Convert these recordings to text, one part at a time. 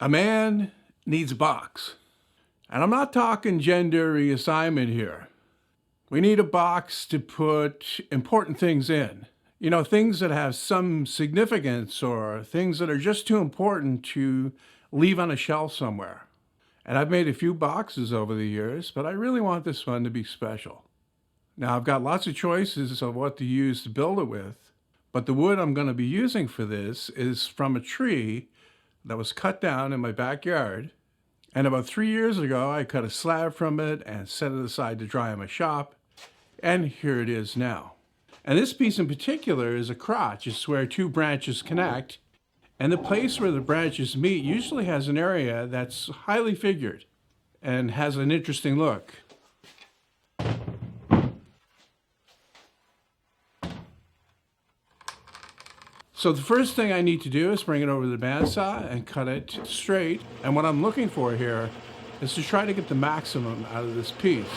A man needs a box. And I'm not talking gender reassignment here. We need a box to put important things in. You know, things that have some significance or things that are just too important to leave on a shelf somewhere. And I've made a few boxes over the years, but I really want this one to be special. Now, I've got lots of choices of what to use to build it with, but the wood I'm going to be using for this is from a tree that was cut down in my backyard. And about 3 years ago, I cut a slab from it and set it aside to dry in my shop. And here it is now. And this piece in particular is a crotch. It's where two branches connect. And the place where the branches meet usually has an area that's highly figured and has an interesting look. So the first thing I need to do is bring it over to the bandsaw and cut it straight. And what I'm looking for here is to try to get the maximum out of this piece.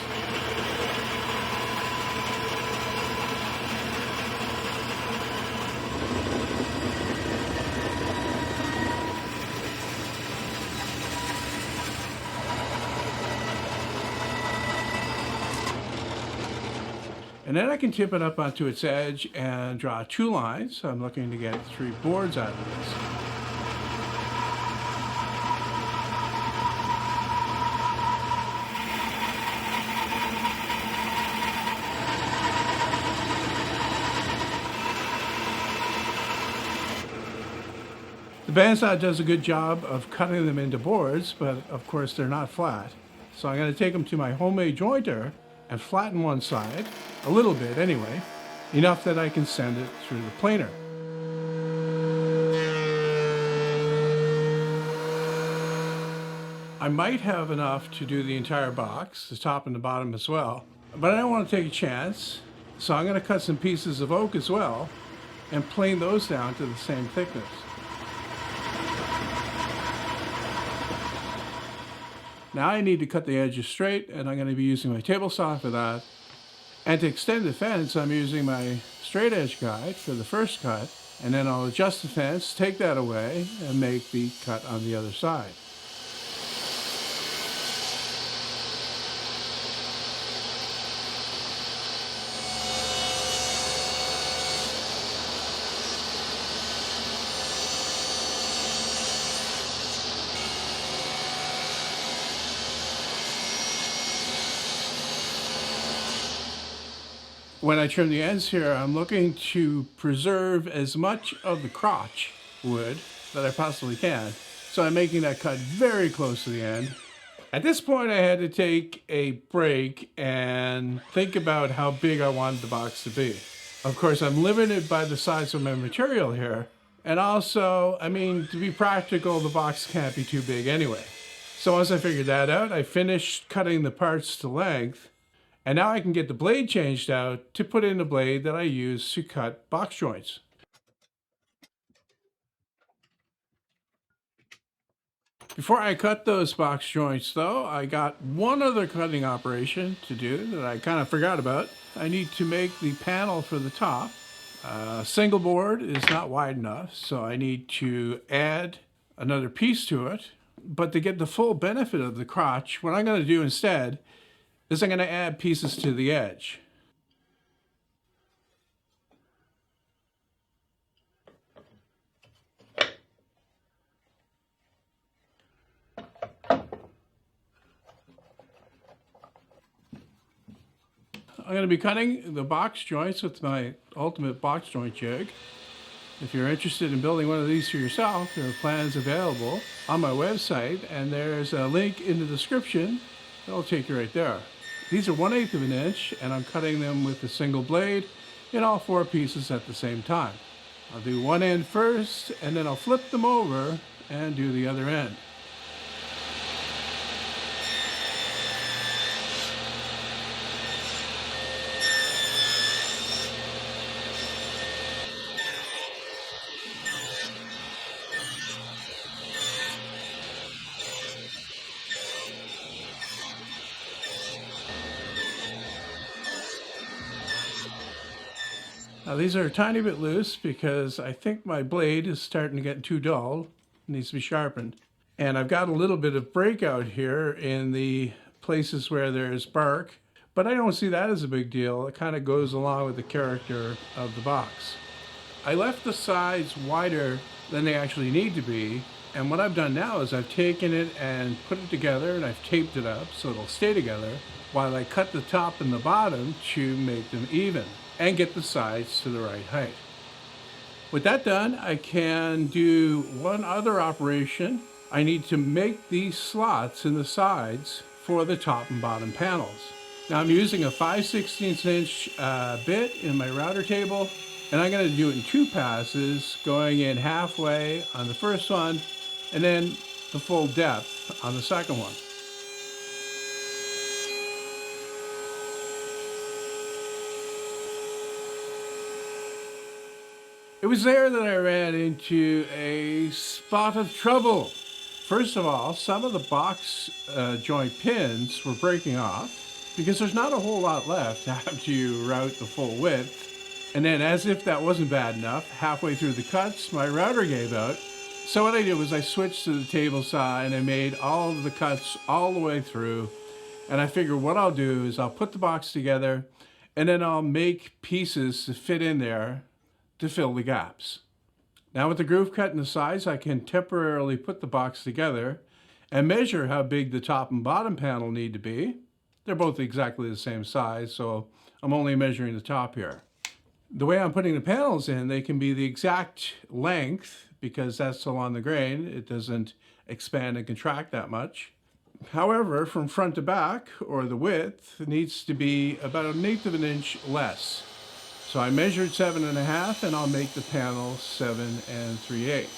And then I can tip it up onto its edge and draw 2 lines. I'm looking to get 3 boards out of this. The bandsaw does a good job of cutting them into boards, but of course they're not flat. So I'm going to take them to my homemade jointer and flatten one side, a little bit anyway, enough that I can send it through the planer. I might have enough to do the entire box, the top and the bottom as well, but I don't want to take a chance, so I'm going to cut some pieces of oak as well and plane those down to the same thickness. Now I need to cut the edges straight, and I'm going to be using my table saw for that. And to extend the fence, I'm using my straight edge guide for the first cut, and then I'll adjust the fence, take that away, and make the cut on the other side. When I trim the ends here, I'm looking to preserve as much of the crotch wood that I possibly can. So I'm making that cut very close to the end. At this point, I had to take a break and think about how big I wanted the box to be. Of course, I'm limited by the size of my material here. And also, I mean, to be practical, the box can't be too big anyway. So once I figured that out, I finished cutting the parts to length. And now I can get the blade changed out to put in the blade that I use to cut box joints. Before I cut those box joints though, I got one other cutting operation to do that I kind of forgot about. I need to make the panel for the top. Single board is not wide enough, so I need to add another piece to it. But to get the full benefit of the crotch, what I'm going to do instead is I'm going to add pieces to the edge. I'm going to be cutting the box joints with my ultimate box joint jig. If you're interested in building one of these for yourself, there are plans available on my website, and there's a link in the description that'll take you right there. These are 1/8 of an inch, and I'm cutting them with a single blade in all 4 pieces at the same time. I'll do one end first, and then I'll flip them over and do the other end. Now these are a tiny bit loose because I think my blade is starting to get too dull. It needs to be sharpened. And I've got a little bit of breakout here in the places where there's bark, but I don't see that as a big deal. It kind of goes along with the character of the box. I left the sides wider than they actually need to be, and what I've done now is I've taken it and put it together and I've taped it up so it'll stay together while I cut the top and the bottom to make them even and get the sides to the right height. With that done, I can do one other operation. I need to make these slots in the sides for the top and bottom panels. Now I'm using a 5/16 inch bit in my router table, and I'm going to do it in 2 passes, going in halfway on the first one and then the full depth on the second one. It was there that I ran into a spot of trouble. First of all, some of the box joint pins were breaking off because there's not a whole lot left after you route the full width. And then, as if that wasn't bad enough, halfway through the cuts, my router gave out. So what I did was I switched to the table saw and I made all of the cuts all the way through. And I figured what I'll do is I'll put the box together and then I'll make pieces to fit in there to fill the gaps. Now with the groove cut in the sides, I can temporarily put the box together and measure how big the top and bottom panel need to be. They're both exactly the same size, so I'm only measuring the top here. The way I'm putting the panels in, they can be the exact length because that's along the grain. It doesn't expand and contract that much. However, from front to back, or the width, needs to be about 1/8 of an inch less. So I measured 7.5 and I'll make the panel 7 3/8.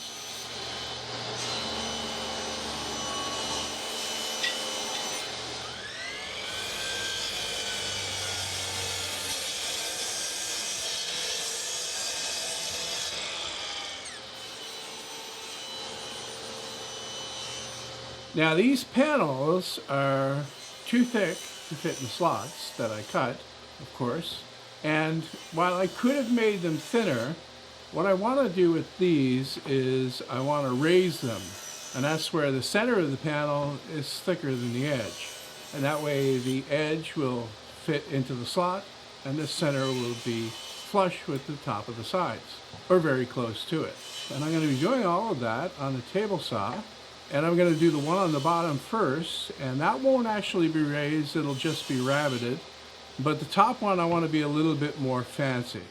Now these panels are too thick to fit in the slots that I cut, of course. And while I could have made them thinner, what I want to do with these is I want to raise them. And that's where the center of the panel is thicker than the edge. And that way the edge will fit into the slot and the center will be flush with the top of the sides, or very close to it. And I'm going to be doing all of that on the table saw. And I'm going to do the one on the bottom first, and that won't actually be raised, it'll just be rabbeted. But the top one I want to be a little bit more fancy.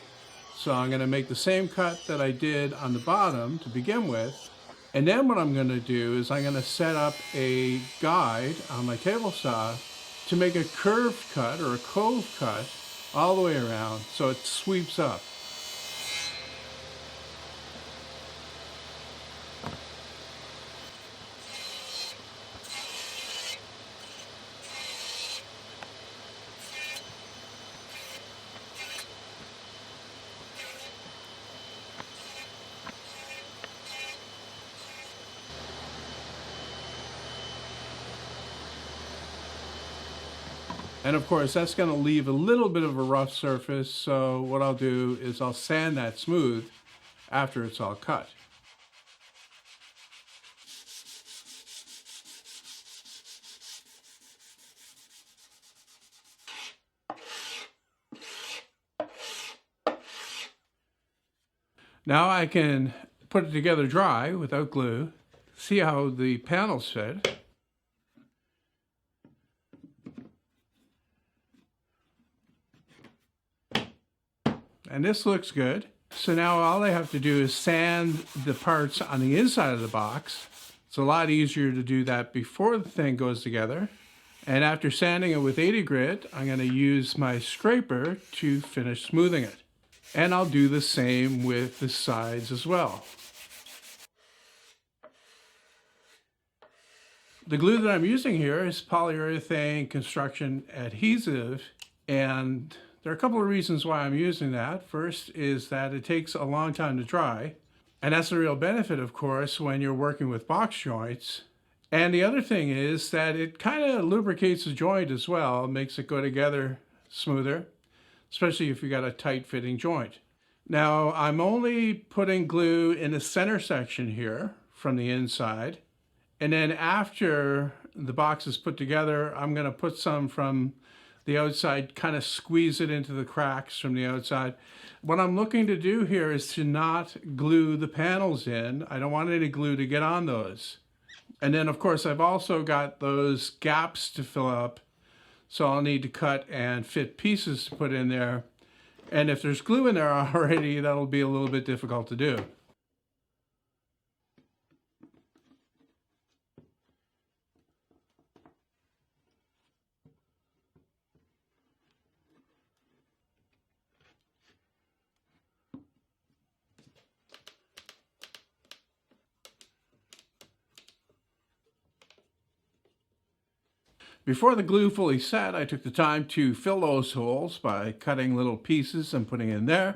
So I'm going to make the same cut that I did on the bottom to begin with. And then what I'm going to do is I'm going to set up a guide on my table saw to make a curved cut or a cove cut all the way around so it sweeps up. And of course, that's going to leave a little bit of a rough surface, so what I'll do is I'll sand that smooth after it's all cut. Now I can put it together dry without glue, see how the panels fit. And this looks good. So now all I have to do is sand the parts on the inside of the box. It's a lot easier to do that before the thing goes together. And after sanding it with 80 grit, I'm going to use my scraper to finish smoothing it. And I'll do the same with the sides as well. The glue that I'm using here is polyurethane construction adhesive, and there are a couple of reasons why I'm using that. First is that it takes a long time to dry, and that's a real benefit, of course, when you're working with box joints. And the other thing is that it kind of lubricates the joint as well, makes it go together smoother, especially if you got a tight fitting joint. Now I'm only putting glue in the center section here from the inside, And then after the box is put together, I'm going to put some from the outside, kind of squeeze it into the cracks from the outside. What I'm looking to do here is to not glue the panels in. I don't want any glue to get on those. And then of course I've also got those gaps to fill up, so I'll need to cut and fit pieces to put in there. And if there's glue in there already, that'll be a little bit difficult to do. Before the glue fully set, I took the time to fill those holes by cutting little pieces and putting it in there.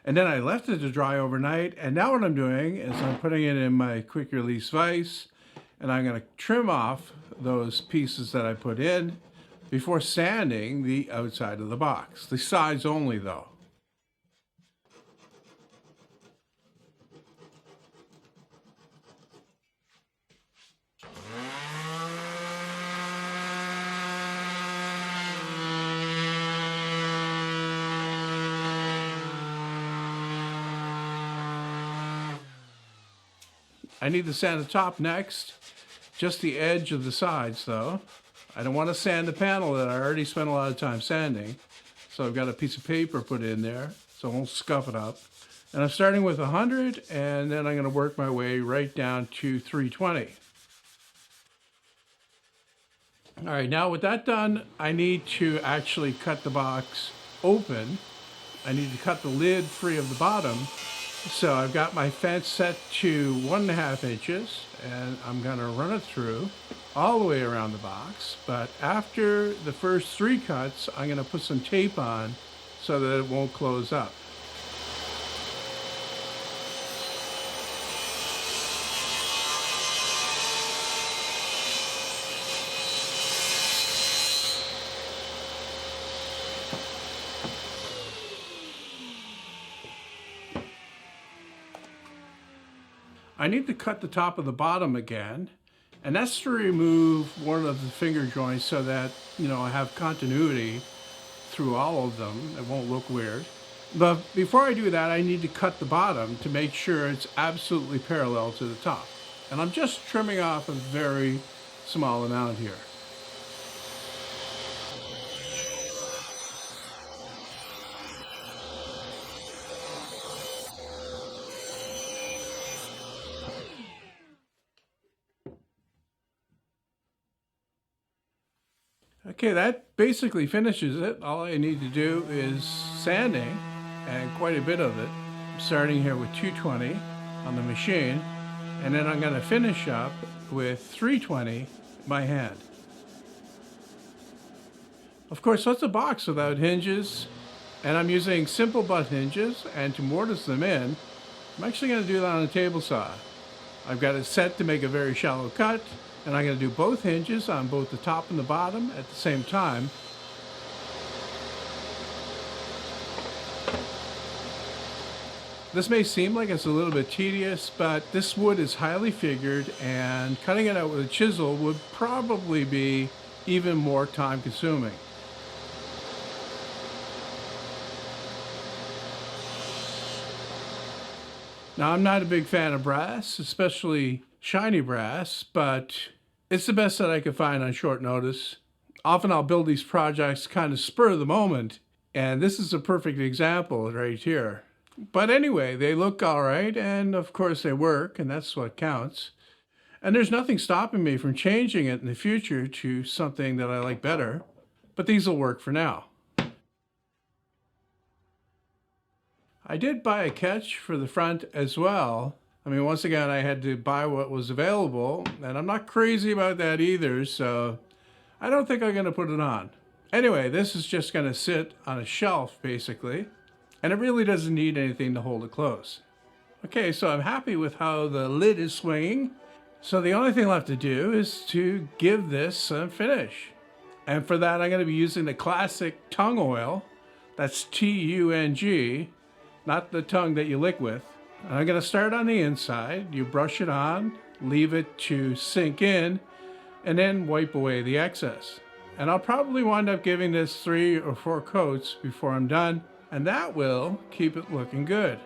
And then I left it to dry overnight. And now what I'm doing is I'm putting it in my quick release vise, and I'm going to trim off those pieces that I put in before sanding the outside of the box. The sides only though. I need to sand the top next, just the edge of the sides though. I don't want to sand the panel that I already spent a lot of time sanding. So I've got a piece of paper put in there so I won't scuff it up. And I'm starting with 100, and then I'm going to work my way right down to 320. All right, now with that done, I need to actually cut the box open. I need to cut the lid free of the bottom. So I've got my fence set to 1.5 inches, and I'm going to run it through all the way around the box. But after the first 3 cuts, I'm going to put some tape on so that it won't close up. I need to cut the top of the bottom again, and that's to remove one of the finger joints so that, I have continuity through all of them. It won't look weird. But before I do that, I need to cut the bottom to make sure it's absolutely parallel to the top. And I'm just trimming off a very small amount here. Okay, that basically finishes it. All I need to do is sanding, and quite a bit of it. I'm starting here with 220 on the machine, and then I'm going to finish up with 320 by hand. Of course, that's a box without hinges, and I'm using simple butt hinges, and to mortise them in, I'm actually going to do that on a table saw. I've got it set to make a very shallow cut, and I'm going to do both hinges on both the top and the bottom at the same time. This may seem like it's a little bit tedious, but this wood is highly figured, and cutting it out with a chisel would probably be even more time consuming. Now, I'm not a big fan of brass, especially shiny brass, but it's the best that I could find on short notice. Often I'll build these projects kind of spur of the moment, and this is a perfect example right here. But anyway, they look all right, and of course they work, and that's what counts. And there's nothing stopping me from changing it in the future to something that I like better, but these will work for now. I did buy a catch for the front as well. I mean, once again, I had to buy what was available, and I'm not crazy about that either, so I don't think I'm going to put it on. Anyway, this is just going to sit on a shelf, basically, and it really doesn't need anything to hold it close. Okay, so I'm happy with how the lid is swinging, so the only thing left to do is to give this a finish. And for that, I'm going to be using the classic tung oil. That's T-U-N-G. Not the tongue that you lick with. And I'm going to start on the inside. You brush it on leave it to sink in, and then wipe away the excess. And I'll probably wind up giving this 3 or 4 coats before I'm done, and that will keep it looking good.